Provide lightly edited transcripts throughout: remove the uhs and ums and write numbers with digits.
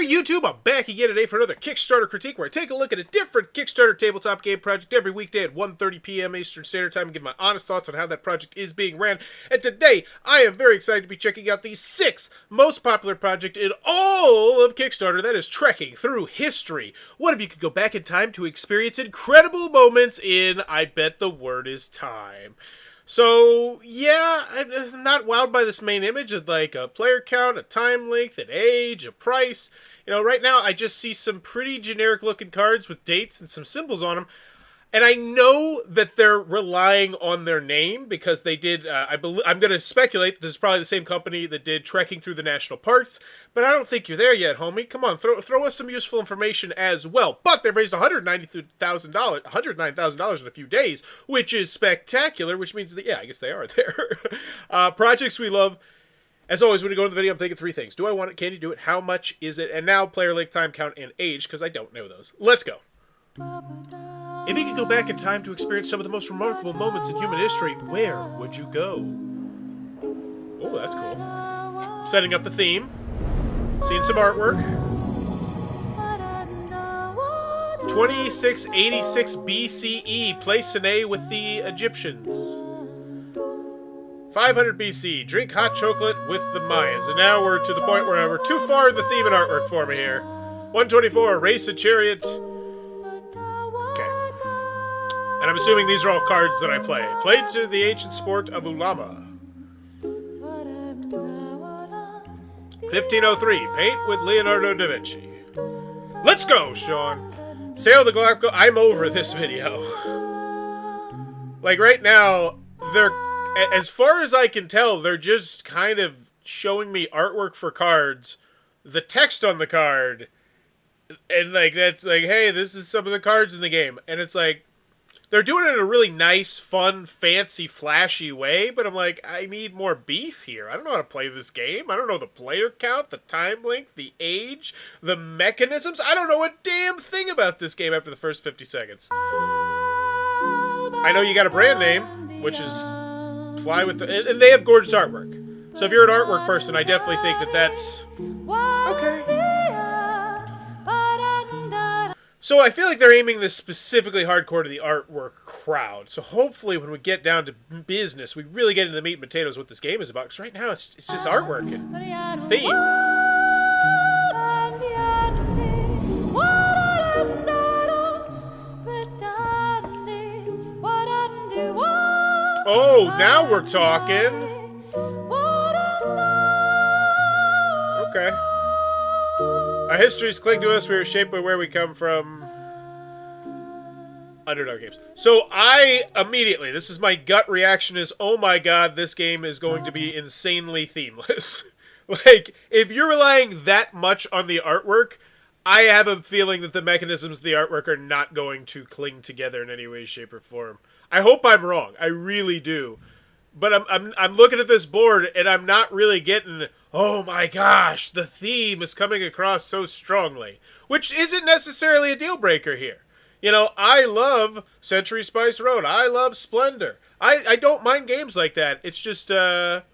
YouTube? I'm back again today for another Kickstarter critique where I take a look at a different Kickstarter tabletop game project every weekday at 1:30 p.m. Eastern Standard Time and give my honest thoughts on how that project is being ran. And today, I am very excited to be checking out the 6th most popular project in all of Kickstarter, that is trekking through history. What if you could go back in time to experience incredible moments in I Bet the Word is Time? So, yeah, I'm not wowed by this main image of like a player count, a time length, an age, a price. You know, right now I just see some pretty generic looking cards with dates and some symbols on them. And I know that they're relying on their name because they did, I'm going to speculate that this is probably the same company that did Trekking Through the National Parks, but I don't think you're there yet, homie. Come on, throw us some useful information as well. But they've raised $109,000 in a few days, which is spectacular, which means that, yeah, I guess they are there. Projects we love. As always, when you go into the video, I'm thinking 3 things. Do I want it? Can you do it? How much is it? And now player length, time count, and age, because I don't know those. Let's go. If you could go back in time to experience some of the most remarkable moments in human history, where would you go? Oh, that's cool. Setting up the theme. Seeing some artwork. 2686 BCE. Play Sine with the Egyptians. 500 BC. Drink hot chocolate with the Mayans. And now we're to the point where we're too far in the theme and artwork for me here. 124. Race a chariot. And I'm assuming these are all cards that I play. Played to the ancient sport of Ulama. 1503. Paint with Leonardo da Vinci. Let's go, Sean. Sail the Galapagos. I'm over this video. Like, right now, they're... As far as I can tell, they're just kind of showing me artwork for cards. The text on the card. And, like, that's like, hey, this is some of the cards in the game. And it's like... They're doing it in a really nice, fun, fancy, flashy way, but I'm like, I need more beef here. I don't know how to play this game. I don't know the player count, the time length, the age, the mechanisms. I don't know a damn thing about this game after the first 50 seconds. I know you got a brand name, which is Fly with the... And they have gorgeous artwork. So if you're an artwork person, I definitely think that that's... Okay. So I feel like they're aiming this specifically hardcore to the artwork crowd. So hopefully when we get down to business, we really get into the meat and potatoes of what this game is about. Because right now it's just artwork and theme. Oh, now we're talking. Okay. Our histories cling to us. We are shaped by where we come from. Underdog games. So I immediately, this is my gut reaction is, oh my god, this game is going to be insanely themeless. Like, if you're relying that much on the artwork, I have a feeling that the mechanisms of the artwork are not going to cling together in any way, shape, or form. I hope I'm wrong. I really do. But I'm looking at this board, and I'm not really getting, oh my gosh, the theme is coming across so strongly. Which isn't necessarily a deal breaker here. You know, I love Century Spice Road. I love Splendor. I don't mind games like that. It's just, I'd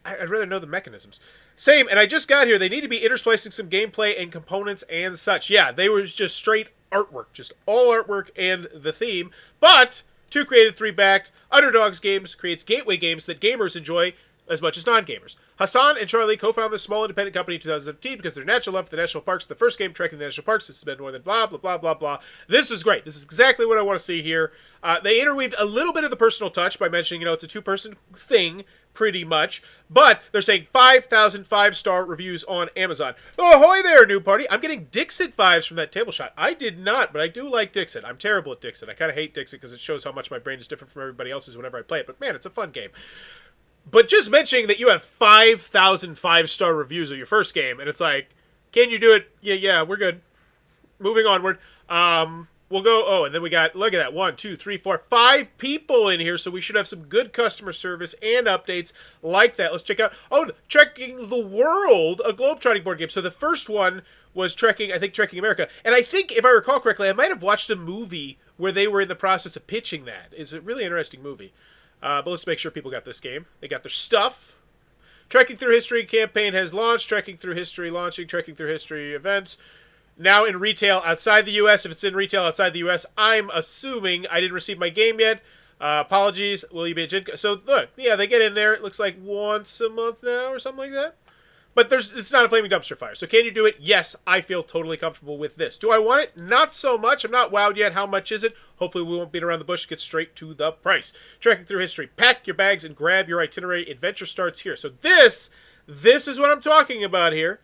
rather know the mechanisms. Same, and I just got here. They need to be intersplicing some gameplay and components and such. Yeah, they were just straight artwork. Just all artwork and the theme. But... 2 created, 3 backed. Underdogs Games creates gateway games that gamers enjoy as much as non-gamers. Hassan and Charlie co-founded this small independent company in 2017 because their natural love for the national parks. The first game, Trekking the National Parks, has been more than blah, blah, blah, blah, blah. This is great. This is exactly what I want to see here. They interweaved a little bit of the personal touch by mentioning, you know, it's a 2-person thing, pretty much. But they're saying 5,000 5-star reviews on Amazon. Oh, ahoy there, new party. I'm getting Dixit vibes from that table shot. I did not, but I do like Dixit. I'm terrible at Dixit. I kind of hate Dixit because it shows how much my brain is different from everybody else's whenever I play it. But man, it's a fun game. But just mentioning that you have 5,000 5-star reviews of your first game, and it's like, can you do it? Yeah, we're good. Moving onward. We'll go, oh, and then we got, look at that, 1, 2, 3, 4, 5 people in here, so we should have some good customer service and updates like that. Let's check out, oh, Trekking the World, a globetrotting board game. So the first one was Trekking, I think Trekking America, and I think, if I recall correctly, I might have watched a movie where they were in the process of pitching that. It's a really interesting movie. But let's make sure people got this game. They got their stuff. Trekking Through History campaign has launched. Trekking Through History launching. Trekking Through History events. Now in retail outside the U.S. If it's in retail outside the U.S., I'm assuming I didn't receive my game yet. Apologies. Will you be a Gen Con? So look, yeah, they get in there. It looks like once a month now or something like that. But it's not a flaming dumpster fire. So can you do it? Yes, I feel totally comfortable with this. Do I want it? Not so much. I'm not wowed yet. How much is it? Hopefully we won't beat around the bush. Get straight to the price. Trekking Through History. Pack your bags and grab your itinerary. Adventure starts here. So this is what I'm talking about here.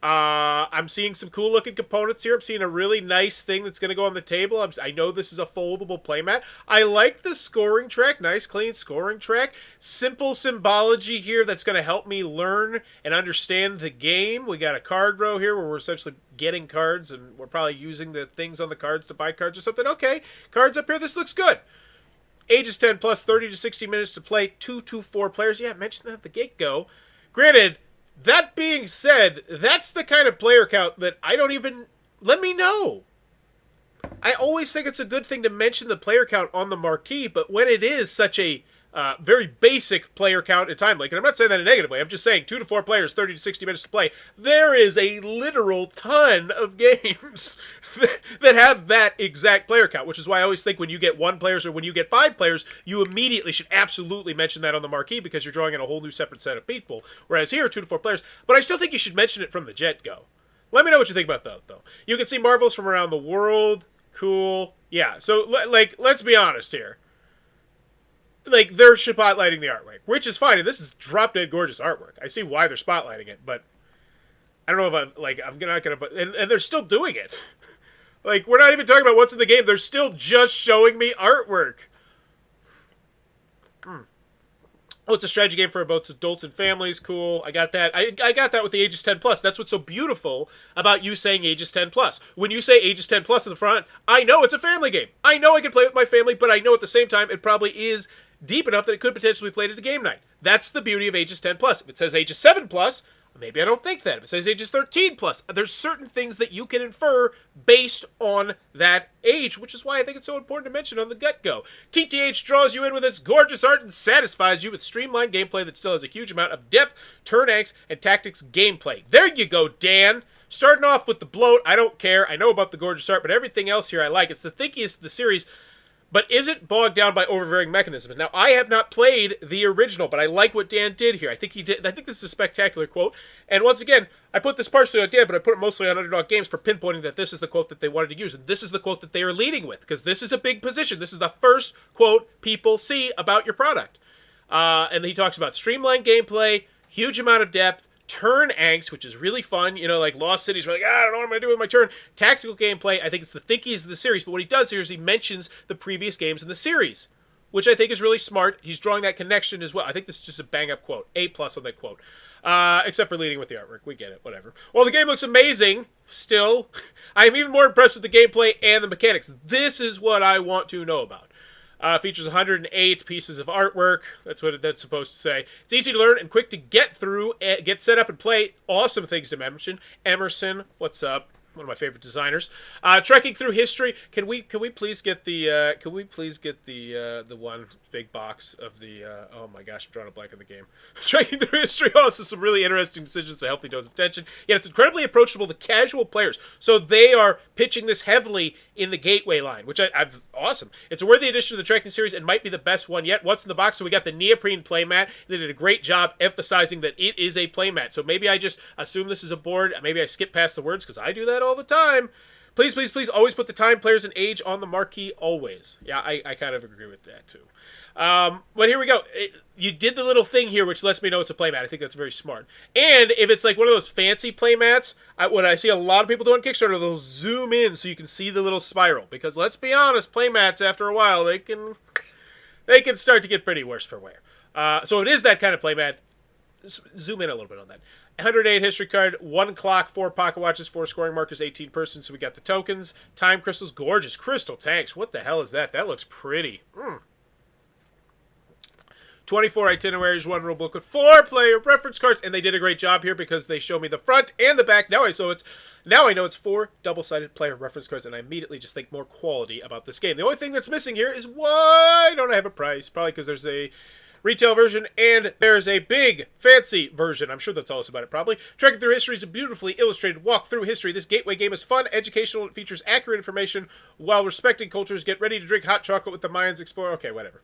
I'm seeing some cool looking components here. I'm seeing a really nice thing that's going to go on the table. I know this is a foldable playmat. I like the scoring track. Nice, clean scoring track. Simple symbology here that's going to help me learn and understand the game. We got a card row here where we're essentially getting cards, and we're probably using the things on the cards to buy cards or something. Okay, cards up here. This looks good. Ages 10 plus, 30 to 60 minutes to play. 2 to 4 players. Yeah, I mentioned that at the get-go. Granted, that being said, that's the kind of player count that I don't even... Let me know. I always think it's a good thing to mention the player count on the marquee, but when it is such a very basic player count at time, like, and I'm not saying that in a negative way, I'm just saying 2 to 4 players, 30 to 60 minutes to play, there is a literal ton of games that have that exact player count, which is why I always think when you get 1 players or when you get 5 players, you immediately should absolutely mention that on the marquee because you're drawing in a whole new separate set of people, whereas here, 2 to 4 players, but I still think you should mention it from the get-go. Let me know what you think about that, though. You can see marvels from around the world. Cool. Yeah, so, like, let's be honest here. Like, they're spotlighting the artwork, which is fine, and this is drop-dead gorgeous artwork. I see why they're spotlighting it, but I don't know if I'm not gonna, and they're still doing it. Like, we're not even talking about what's in the game, they're still just showing me artwork. Oh, it's a strategy game for both adults and families. Cool. I got that. I got that with the ages 10 plus. That's what's so beautiful about you saying ages 10 plus. When you say ages 10 plus in the front, I know it's a family game. I know I can play with my family, but I know at the same time it probably is deep enough that it could potentially be played at a game night. That's the beauty of ages 10 plus. If it says ages 7 plus, maybe I don't think that. If it says ages 13 plus, there's certain things that you can infer based on that age, which is why I think it's so important to mention on the get-go. TTH draws you in with its gorgeous art and satisfies you with streamlined gameplay that still has a huge amount of depth, turn angst, and tactics gameplay. There you go, Dan. Starting off with the bloat, I don't care. I know about the gorgeous art, but everything else here I like. It's the thinkiest of the series, but isn't bogged down by overbearing mechanisms. Now, I have not played the original, but I like what Dan did here. I think he did. I think this is a spectacular quote. And once again, I put this partially on Dan, but I put it mostly on Underdog Games for pinpointing that this is the quote that they wanted to use. And this is the quote that they are leading with, because this is a big position. This is the first quote people see about your product. And he talks about streamlined gameplay, huge amount of depth, turn angst, which is really fun. You know, like Lost Cities, we're like, I don't know what I'm going to do with my turn. Tactical gameplay, I think it's the thinkiest of the series. But what he does here is he mentions the previous games in the series, which I think is really smart. He's drawing that connection as well. I think this is just a bang-up quote. A+ on that quote. Except for leading with the artwork. We get it, whatever. Well, the game looks amazing, still. I am even more impressed with the gameplay and the mechanics. This is what I want to know about. Features 108 pieces of artwork. That's what that's supposed to say. It's easy to learn and quick to get through, get set up and play. Awesome things to mention. Emerson, what's up? One of my favorite designers. Trekking Through History. Can we please get the the one big box of the oh my gosh, I'm drawing a blank on the game. Trekking Through History. Also some really interesting decisions, a healthy dose of tension. Yeah, it's incredibly approachable to casual players. So they are pitching this heavily in the gateway line, which I've awesome. It's a worthy addition to the trekking series and might be the best one yet. What's in the box? So we got the neoprene playmat. They did a great job emphasizing that it is a playmat. So maybe I just assume this is a board. Maybe I skip past the words because I do that all the time. Please, please, please, always put the time, players, and age on the marquee, always. Yeah, I kind of agree with that, too. But here we go. You did the little thing here, which lets me know it's a playmat. I think that's very smart. And if it's like one of those fancy playmats, what I see a lot of people do on Kickstarter, they'll zoom in so you can see the little spiral. Because let's be honest, playmats, after a while, they can start to get pretty worse for wear. So it is that kind of playmat. Zoom in a little bit on that. 108 history card, 1 clock, 4 pocket watches, 4 scoring markers, 18 persons. So we got the tokens, time crystals, gorgeous crystal tanks. What the hell is that? That looks pretty. 24 itineraries, 1 rule booklet, 4 player reference cards, and they did a great job here because they show me the front and the back. Now I know it's 4 double-sided player reference cards, and I immediately just think more quality about this game. The only thing that's missing here is why don't I have a price? Probably because there's a retail version, and there's a big, fancy version. I'm sure they'll tell us about it probably. Trekking through history is a beautifully illustrated walk through history. This gateway game is fun, educational, and features accurate information while respecting cultures. Get ready to drink hot chocolate with the Mayans explore. Okay, whatever.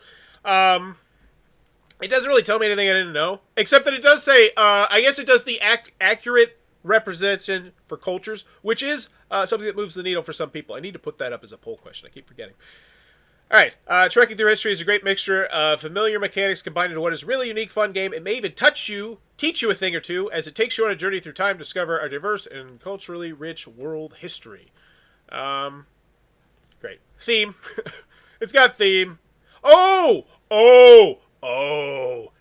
It doesn't really tell me anything I didn't know, except that it does say, I guess it does the accurate representation for cultures, which is something that moves the needle for some people. I need to put that up as a poll question. I keep forgetting. All right, Trekking Through History is a great mixture of familiar mechanics combined into what is a really unique, fun game. It may even teach you a thing or two as it takes you on a journey through time to discover a diverse and culturally rich world history. Great. Theme. It's got theme. Oh!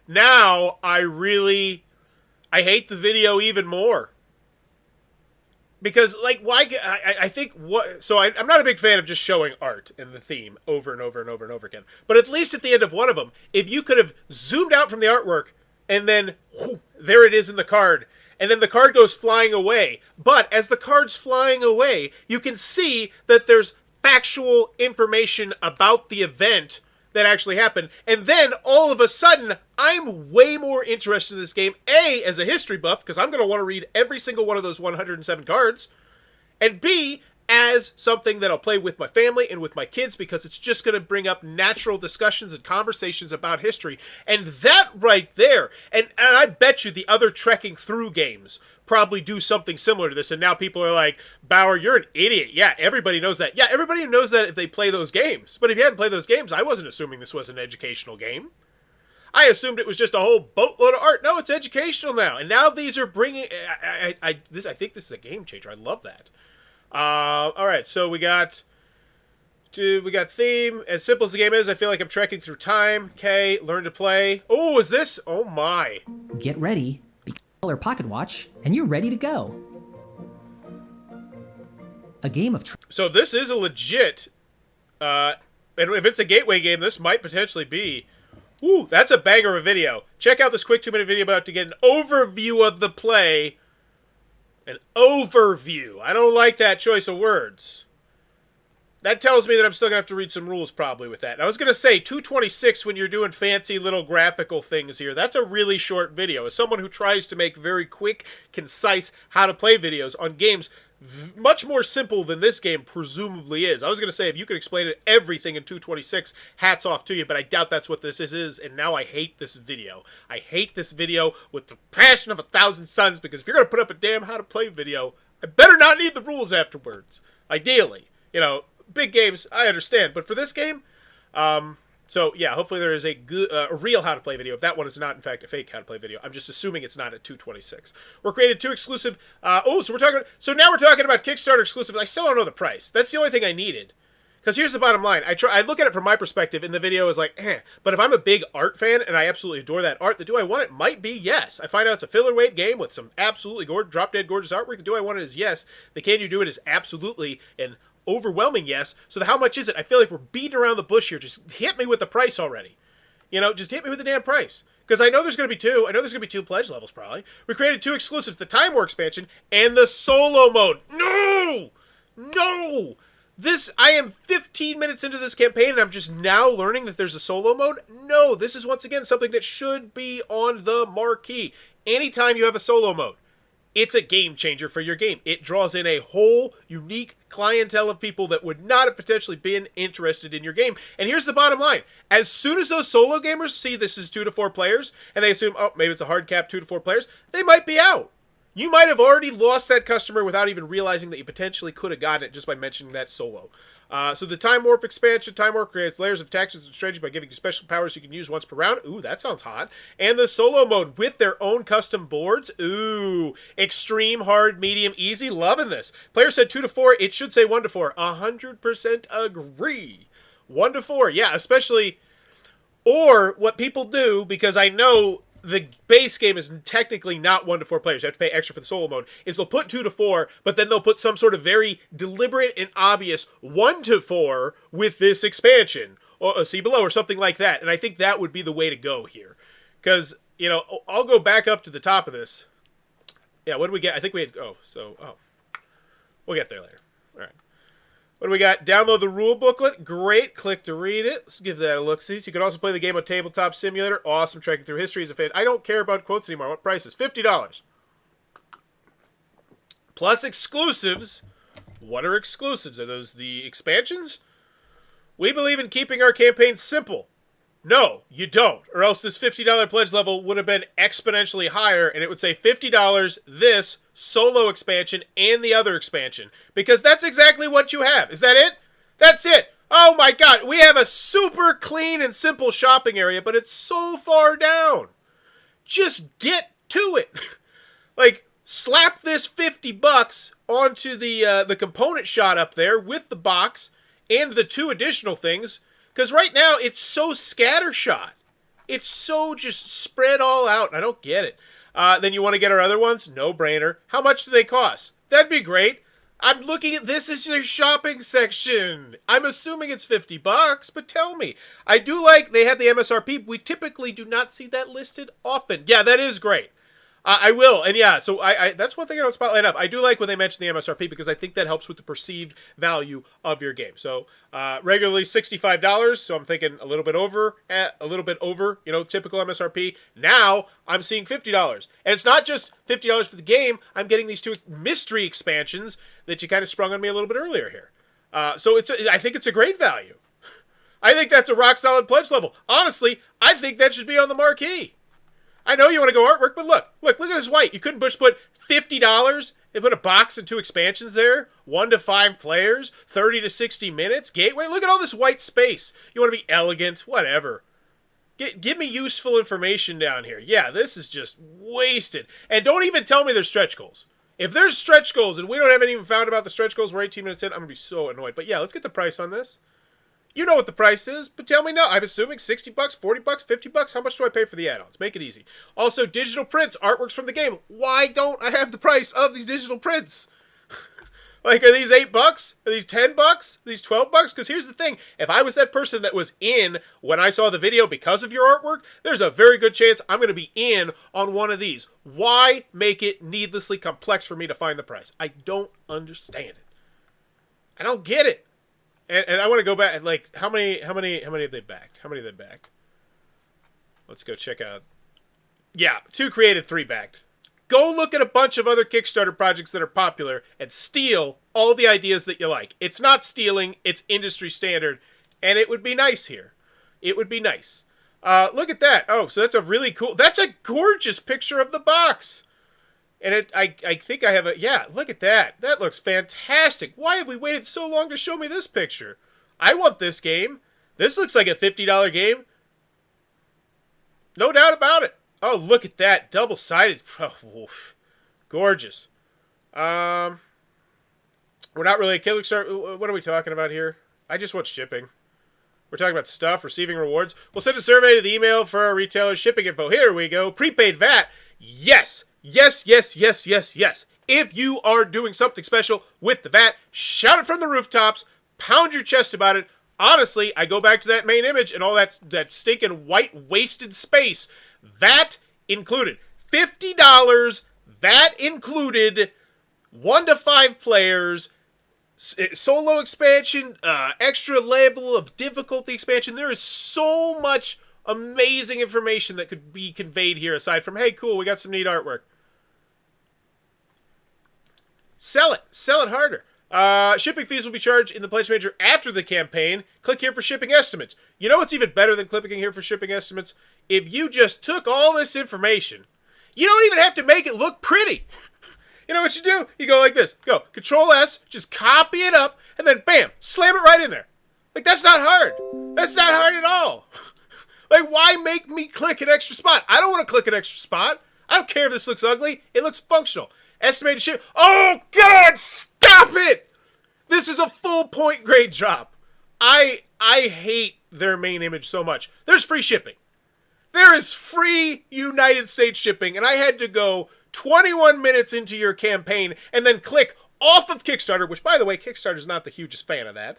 Now I hate the video even more. Because, like, why? I think what. So I'm not a big fan of just showing art in the theme over and over and over and over again. But at least at the end of one of them, if you could have zoomed out from the artwork and then whoosh, there it is in the card, and then the card goes flying away. But as the card's flying away, you can see that there's factual information about the event that actually happened. And then all of a sudden, I'm way more interested in this game, A, as a history buff, because I'm going to want to read every single one of those 107 cards, and B, as something that I'll play with my family and with my kids, because it's just going to bring up natural discussions and conversations about history. And that right there, and I bet you the other trekking through games probably do something similar to this, and now people are like, Bauer, you're an idiot. Yeah, everybody knows that. Yeah, everybody knows that if they play those games. But if you hadn't played those games, I wasn't assuming this was an educational game. I assumed it was just a whole boatload of art. No, it's educational now. And now these are bringing... I think this is a game changer. I love that. All right, so we got theme. As simple as the game is, I feel like I'm trekking through time. Okay, learn to play. Oh, is this? Oh, my. Get ready. Color pocket watch, and you're ready to go. A game of... So this is a legit... and if it's a gateway game, this might potentially be... Ooh, that's a banger of a video. Check out this quick 2-minute video about to get an overview of the play. An overview. I don't like that choice of words. That tells me that I'm still going to have to read some rules probably with that. And I was going to say, 226 when you're doing fancy little graphical things here, that's a really short video. As someone who tries to make very quick, concise, how-to-play videos on games much more simple than this game presumably is. I was going to say, if you could explain everything in 226, hats off to you, but I doubt that's what this is, and now I hate this video. I hate this video with the passion of 1,000 suns, because if you're going to put up a damn how-to-play video, I better not need the rules afterwards. Ideally. You know, big games, I understand, but for this game, so yeah, hopefully there is a good, a real how to play video. If that one is not in fact a fake how to play video, I'm just assuming it's not at 226. We're created 2 exclusive. So now we're talking about Kickstarter exclusives. I still don't know the price. That's the only thing I needed. Because here's the bottom line. I look at it from my perspective, and the video is like, But if I'm a big art fan and I absolutely adore that art, then do I want it? Might be yes. I find out it's a filler weight game with some absolutely drop dead gorgeous artwork. The do I want it is yes. The can you do it is absolutely an overwhelming yes. So how much is it? I feel like we're beating around the bush here. Just hit me with the price already. You know, just hit me with the damn price. Because I know there's going to be 2. I know there's going to be 2 pledge levels probably. We created 2 exclusives, the Time War expansion and the solo mode. No! No! I am 15 minutes into this campaign and I'm just now learning that there's a solo mode? No, this is once again something that should be on the marquee. Anytime you have a solo mode, it's a game changer for your game. It draws in a whole unique clientele of people that would not have potentially been interested in your game. And here's the bottom line. As soon as those solo gamers see this is 2 to 4 players, and they assume, oh, maybe it's a hard cap 2 to 4 players, they might be out. You might have already lost that customer without even realizing that you potentially could have gotten it just by mentioning that solo. So the Time Warp expansion, Time Warp creates layers of tactics and strategy by giving you special powers you can use once per round. Ooh, that sounds hot. And the solo mode with their own custom boards. Ooh, extreme, hard, medium, easy. Loving this. Player said 2 to 4. It should say 1 to 4. 100% agree. 1 to 4, yeah, especially... Or what people do, because I know the base game is technically not 1 to 4 players. You have to pay extra for the solo mode. Is they'll put 2 to 4, but then they'll put some sort of very deliberate and obvious 1 to 4 with this expansion, or see below, or something like that. And I think that would be the way to go here, because you know I'll go back up to the top of this. Yeah, what did we get? I think we had we'll get there later. All right. What do we got? Download the rule booklet. Great. Click to read it. Let's give that a look-see. So you can also play the game on Tabletop Simulator. Awesome. Trekking through history as a fan. I don't care about quotes anymore. What price is $50? Plus exclusives. What are exclusives? Are those the expansions? We believe in keeping our campaign simple. No, you don't. Or else this $50 pledge level would have been exponentially higher, and it would say $50, this, solo expansion, and the other expansion. Because that's exactly what you have. Is that it? That's it. Oh my god, we have a super clean and simple shopping area, but it's so far down. Just get to it. Like, slap this $50 onto the component shot up there with the box and the 2 additional things. Because right now, it's so scattershot. It's so just spread all out. I don't get it. Then you want to get our other ones? No brainer. How much do they cost? That'd be great. I'm looking at this is your shopping section. I'm assuming it's $50, but tell me. I do like they have the MSRP. We typically do not see that listed often. Yeah, that is great. I will, and yeah, so I that's one thing I don't spotlight up. I do like when they mention the MSRP because I think that helps with the perceived value of your game. So regularly $65, so I'm thinking a little bit over, typical MSRP. Now I'm seeing $50, and it's not just $50 for the game. I'm getting these 2 mystery expansions that you kind of sprung on me a little bit earlier here. So I think it's a great value. I think that's a rock solid pledge level. Honestly, I think that should be on the marquee. I know you want to go artwork, but look at this white. You couldn't put $50 and put a box and 2 expansions there. 1 to 5 players, 30 to 60 minutes, gateway. Look at all this white space. You want to be elegant, whatever. Give me useful information down here. Yeah, this is just wasted. And don't even tell me there's stretch goals. If there's stretch goals and we haven't even found about the stretch goals, we're 18 minutes in, I'm going to be so annoyed. But yeah, let's get the price on this. You know what the price is, but tell me no. I'm assuming $60, $40, $50. How much do I pay for the add-ons? Make it easy. Also, digital prints, artworks from the game. Why don't I have the price of these digital prints? Like, are these $8? Are these $10? Are these $12? Because here's the thing. If I was that person that was in when I saw the video because of your artwork, there's a very good chance I'm going to be in on one of these. Why make it needlessly complex for me to find the price? I don't understand it. I don't get it. And I want to go back, like, how many have they backed? How many have they backed? Let's go check out. Yeah, 2 created, 3 backed. Go look at a bunch of other Kickstarter projects that are popular and steal all the ideas that you like. It's not stealing, it's industry standard, and it would be nice here. It would be nice. Look at that. Oh, so that's a really cool, that's a gorgeous picture of the box. And I think I have a... Yeah, look at that. That looks fantastic. Why have we waited so long to show me this picture? I want this game. This looks like a $50 game. No doubt about it. Oh, look at that. Double-sided. Oh, gorgeous. We're not really a Kickstarter. What are we talking about here? I just want shipping. We're talking about stuff, receiving rewards. We'll send a survey to the email for our retailer's shipping info. Here we go. Prepaid VAT. Yes. Yes. If you are doing something special with the VAT, shout it from the rooftops, pound your chest about it. Honestly, I go back to that main image and all that stinking white wasted space. VAT included. $50, VAT included, 1 to 5 players, solo expansion, extra level of difficulty expansion. There is so much amazing information that could be conveyed here aside from, hey, cool, we got some neat artwork. Sell it harder. Shipping fees will be charged in the Pledge Manager after the campaign. Click here for shipping estimates. You know what's even better than clicking here for shipping estimates? If you just took all this information, you don't even have to make it look pretty. You know what you do? You go like this. Go Control S, just copy it up, and then bam, slam it right in there. Like, that's not hard. That's not hard at all. Like, why make me click an extra spot? I don't want to click an extra spot. I don't care if this looks ugly. It looks functional. Estimated ship. Oh, God, stop it! This is a full point grade drop. I hate their main image so much. There's free shipping. There is free United States shipping, and I had to go 21 minutes into your campaign and then click off of Kickstarter, which, by the way, Kickstarter's not the hugest fan of that,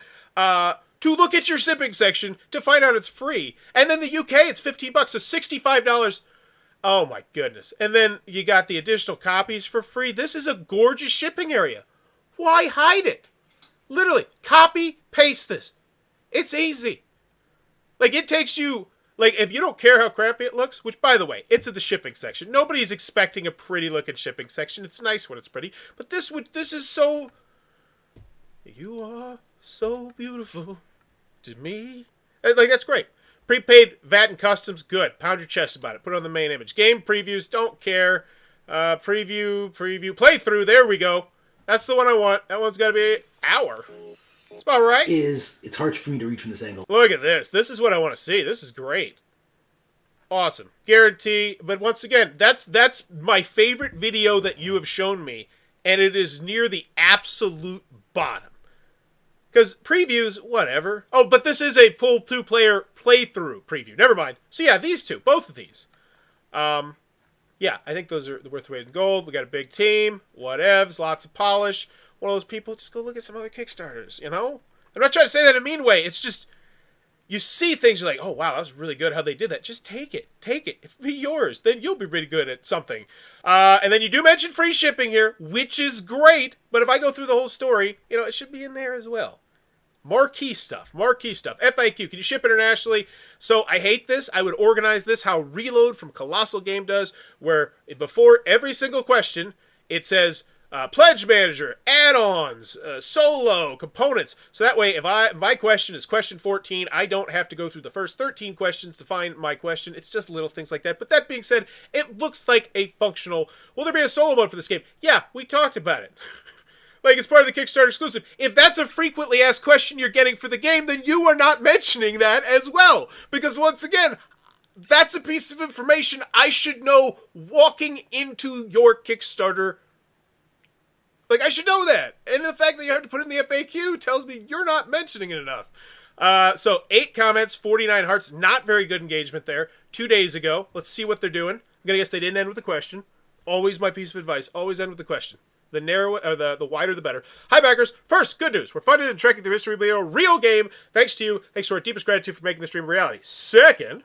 to look at your shipping section to find out it's free. And then the UK, it's $15, so $65. Oh my goodness. And then you got the additional copies for free. This is a gorgeous shipping area. Why hide it? Literally, copy, paste this. It's easy. Like, it takes you... Like, if you don't care how crappy it looks, which, by the way, it's in the shipping section. Nobody's expecting a pretty-looking shipping section. It's nice when it's pretty. But this is so... You are so beautiful to me. Like, that's great. Prepaid VAT and customs, good. Pound your chest about it. Put it on the main image. Game previews, don't care. Preview, playthrough, there we go. That's the one I want. That one's got to be an hour. It's about right. It's hard for me to read from this angle. Look at this. This is what I want to see. This is great. Awesome. Guarantee. But once again, that's my favorite video that you have shown me. And it is near the absolute bottom. Because previews, whatever. Oh, but this is a full two-player playthrough preview. Never mind. So yeah, these two. Both of these. Yeah, I think those are worth weight in gold. We got a big team. Whatevs. Lots of polish. One of those people, just go look at some other Kickstarters, you know? I'm not trying to say that in a mean way. It's just, you see things, you're like, oh, wow, that was really good how they did that. Just take it. Take it. If it be yours, then you'll be pretty good at something. And then you do mention free shipping here, which is great. But if I go through the whole story, you know, it should be in there as well. Marquee stuff. FAQ, can you ship internationally? So I hate this. I would organize this how Reload from Colossal Game does, where before every single question, it says... Pledge Manager, add-ons, solo, components. So that way, if my question is question 14, I don't have to go through the first 13 questions to find my question. It's just little things like that. But that being said, it looks like a functional... Will there be a solo mode for this game? Yeah, we talked about it. Like, it's part of the Kickstarter exclusive. If that's a frequently asked question you're getting for the game, then you are not mentioning that as well. Because once again... That's a piece of information I should know walking into your Kickstarter. Like, I should know that. And the fact that you have to put it in the FAQ tells me you're not mentioning it enough. So, 8 comments, 49 hearts. Not very good engagement there. 2 days ago. Let's see what they're doing. I'm going to guess they didn't end with a question. Always my piece of advice. Always end with a question. The narrower, or the wider, the better. Hi, backers. First, good news. We're funded and trekking through history by a real game. Thanks to you. Thanks to our deepest gratitude for making the stream a reality. Second...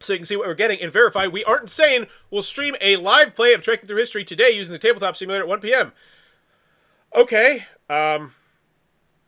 So you can see what we're getting and verify we aren't insane. We'll stream a live play of Trekking Through History today using the Tabletop Simulator at 1 p.m. Okay.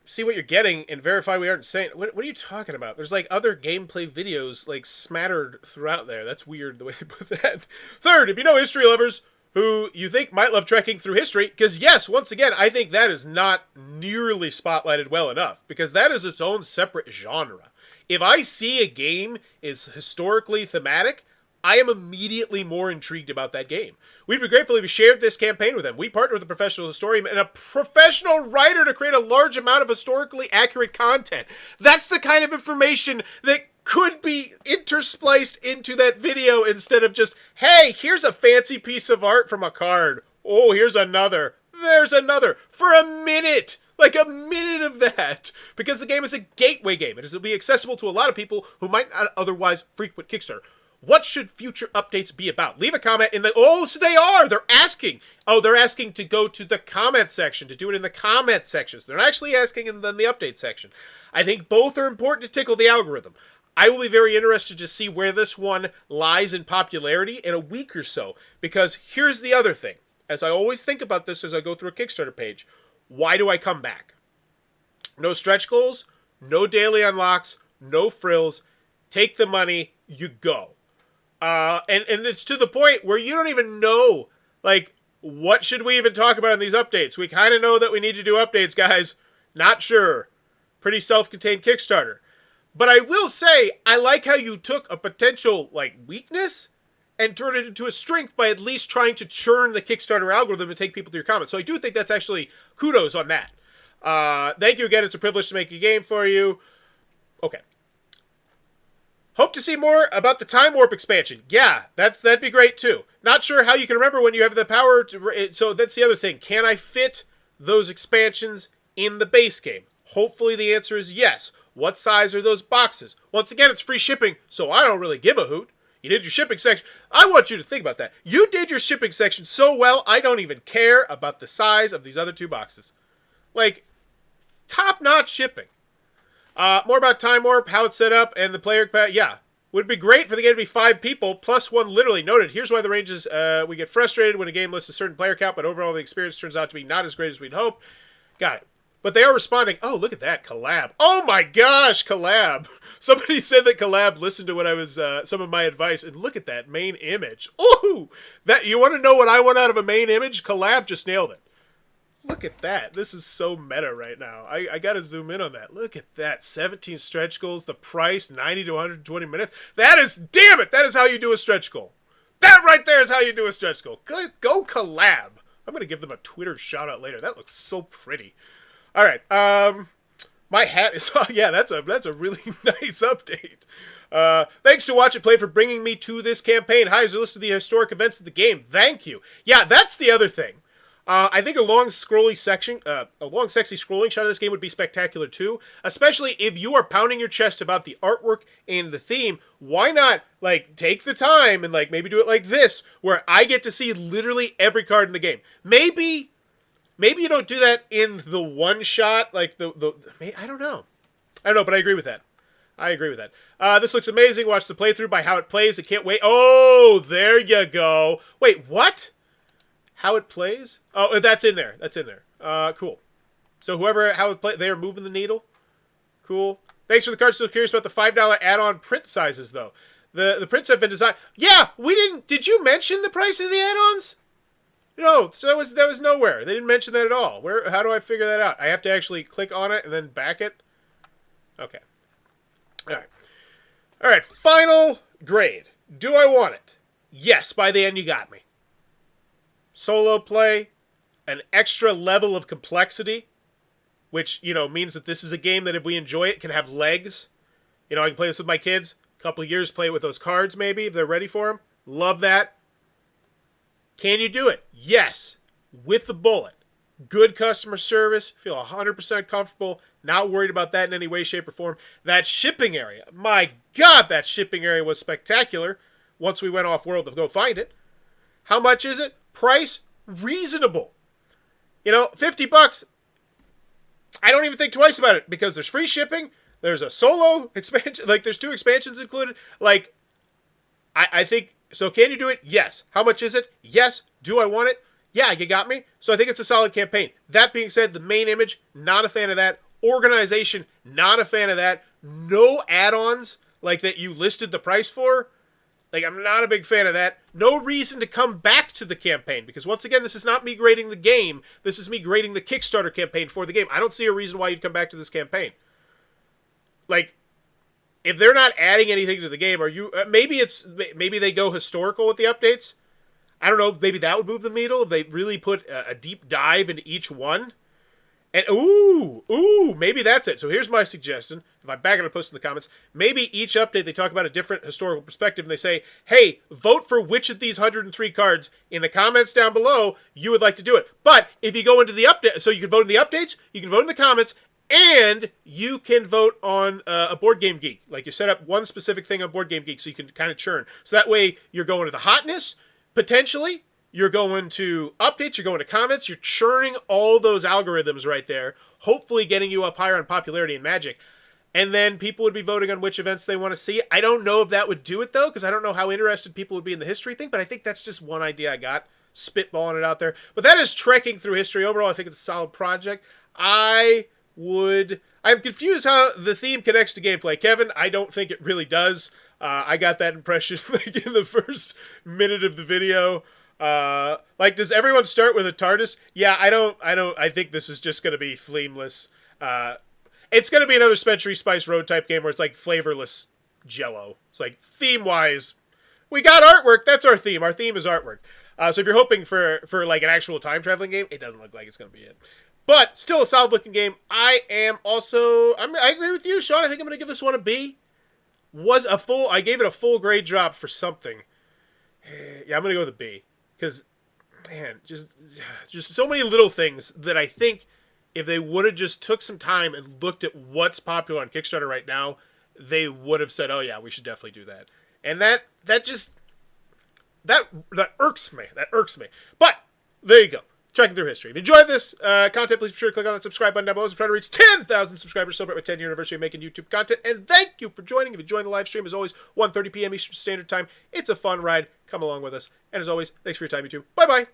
See what you're getting and verify we aren't insane. What are you talking about? There's like other gameplay videos like smattered throughout there. That's weird the way they put that. Third, if you know history lovers who you think might love trekking through history, because yes, once again, I think that is not nearly spotlighted well enough because that is its own separate genre. If I see a game is historically thematic, I am immediately more intrigued about that game. We'd be grateful if you shared this campaign with them. We partner with a professional historian and a professional writer to create a large amount of historically accurate content. That's the kind of information that could be interspliced into that video instead of just, hey, here's a fancy piece of art from a card. Oh, here's another. There's another. For a minute. Like a minute of that, because the game is a gateway game. It will be accessible to a lot of people who might not otherwise frequent Kickstarter. What should future updates be about? Leave a comment in the... Oh, so they are! They're asking! Oh, they're asking to go to the comment section, to do it in the comment sections. They're not actually asking in the update section. I think both are important to tickle the algorithm. I will be very interested to see where this one lies in popularity in a week or so, because here's the other thing. As I always think about this as I go through a Kickstarter page... Why do I come back? No stretch goals, no daily unlocks, no frills. Take the money, you go. And it's to the point where you don't even know, like, what should we even talk about in these updates? We kind of know that we need to do updates, guys. Not sure. Pretty self-contained Kickstarter. But I will say, I like how you took a potential, like, weakness and turn it into a strength by at least trying to churn the Kickstarter algorithm and take people to your comments. So I do think that's actually kudos on that. Thank you again. It's a privilege to make a game for you. Okay. Hope to see more about the Time Warp expansion. Yeah, that'd be great too. Not sure how you can remember when you have the power to... So that's the other thing. Can I fit those expansions in the base game? Hopefully the answer is yes. What size are those boxes? Once again, it's free shipping, so I don't really give a hoot. You did your shipping section. I want you to think about that. You did your shipping section so well, I don't even care about the size of these other 2 boxes. Like, top-notch shipping. More about Time Warp, how it's set up, and the player... Yeah, would be great for the game to be 5 people, plus 1 literally. Noted, here's why the range is... we get frustrated when a game lists a certain player count, but overall the experience turns out to be not as great as we'd hoped. Got it. But they are responding. Oh, look at that collab. Oh my gosh, collab. Somebody said that collab listened to what I was some of my advice, and look at that main image. Ooh, that you want to know what I want out of a main image? Collab just nailed it. Look at that. This is so meta right now. I got to zoom in on that. Look at that. 17 stretch goals. The price, 90 to 120 minutes. That is, damn it, that is how you do a stretch goal. That right there is how you do a stretch goal. Go collab. I'm going to give them a Twitter shout out later. That looks so pretty. All right. My hat is, oh, yeah, that's a really nice update. Thanks to Watch It Play for bringing me to this campaign. Hi, as a list of the historic events of the game. Thank you. Yeah, that's the other thing. I think a long, sexy scrolling shot of this game would be spectacular too. Especially if you are pounding your chest about the artwork and the theme. Why not, like, take the time and, like, maybe do it like this, where I get to see literally every card in the game. Maybe you don't do that in the one shot, like I don't know, but I agree with that. This looks amazing. Watch the playthrough by How It Plays. I can't wait. Oh, there you go. Wait, what? How It Plays? Oh, that's in there. Cool. So how it play, they are moving the needle. Cool. Thanks for the cards. Still curious about the $5 add-on print sizes, though. The prints have been designed. Yeah, we didn't. Did you mention the price of the add-ons? No, so that was nowhere. They didn't mention that at all. How do I figure that out? I have to actually click on it and then back it? Okay. All right. Final grade. Do I want it? Yes, by the end you got me. Solo play, an extra level of complexity, which, means that this is a game that if we enjoy it can have legs. I can play this with my kids. A couple of years, play it with those cards maybe if they're ready for them. Love that. Can you do it? Yes. With the bullet. Good customer service. Feel 100% comfortable. Not worried about that in any way, shape, or form. That shipping area. My God, that shipping area was spectacular. Once we went off-world to go find it. How much is it? Price? Reasonable. $50. I don't even think twice about it because there's free shipping. There's a solo expansion. Like, there's 2 expansions included. Like, I think... So can you do it? Yes. How much is it? Yes. Do I want it? Yeah, you got me. So I think it's a solid campaign. That being said, the main image, not a fan of that. Organization, not a fan of that. No add-ons like that you listed the price for. Like, I'm not a big fan of that. No reason to come back to the campaign because, once again, this is not me grading the game. This is me grading the Kickstarter campaign for the game. I don't see a reason why you'd come back to this campaign. Like... If they're not adding anything to the game, maybe they go historical with the updates. I don't know. Maybe that would move the needle if they really put a deep dive into each one. And maybe that's it. So here's my suggestion. If I'm back, I'm gonna post in the comments. Maybe each update they talk about a different historical perspective, and they say, "Hey, vote for which of these 103 cards in the comments down below you would like to do it." But if you go into the update, so you can vote in the updates, you can vote in the comments. And you can vote on a Board Game Geek. Like, you set up one specific thing on Board Game Geek so you can kind of churn. So that way you're going to the hotness, potentially. You're going to updates, you're going to comments. You're churning all those algorithms right there, hopefully getting you up higher on popularity in Magic. And then people would be voting on which events they want to see. I don't know if that would do it, though, because I don't know how interested people would be in the history thing. But I think that's just one idea I got, spitballing it out there. But that is trekking through history. Overall, I think it's a solid project. I'm confused how the theme connects to gameplay. Kevin, I don't think it really does. I got that impression like in the first minute of the video. Does everyone start with a TARDIS? Yeah, I think this is just going to be flameless. It's going to be another Century Spice Road type game where it's like flavorless Jello. It's like, theme-wise, we got artwork. That's our theme. Our theme is artwork. So if you're hoping for like an actual time-traveling game, it doesn't look like it's going to be it. But still a solid-looking game. I agree with you, Sean. I think I'm going to give this one a B. I gave it a full grade drop for something. Yeah, I'm going to go with a B. Because, man, just so many little things that I think if they would have just took some time and looked at what's popular on Kickstarter right now, they would have said, oh, yeah, we should definitely do that. And that irks me. That irks me. But, there you go. Tracking through history. If you enjoyed this content, please be sure to click on that subscribe button down below. We're trying to reach 10,000 subscribers, celebrate my 10th anniversary of making YouTube content. And thank you for joining. If you join the live stream, as always, 1:30 p.m. Eastern Standard Time. It's a fun ride. Come along with us. And as always, thanks for your time, YouTube. Bye-bye.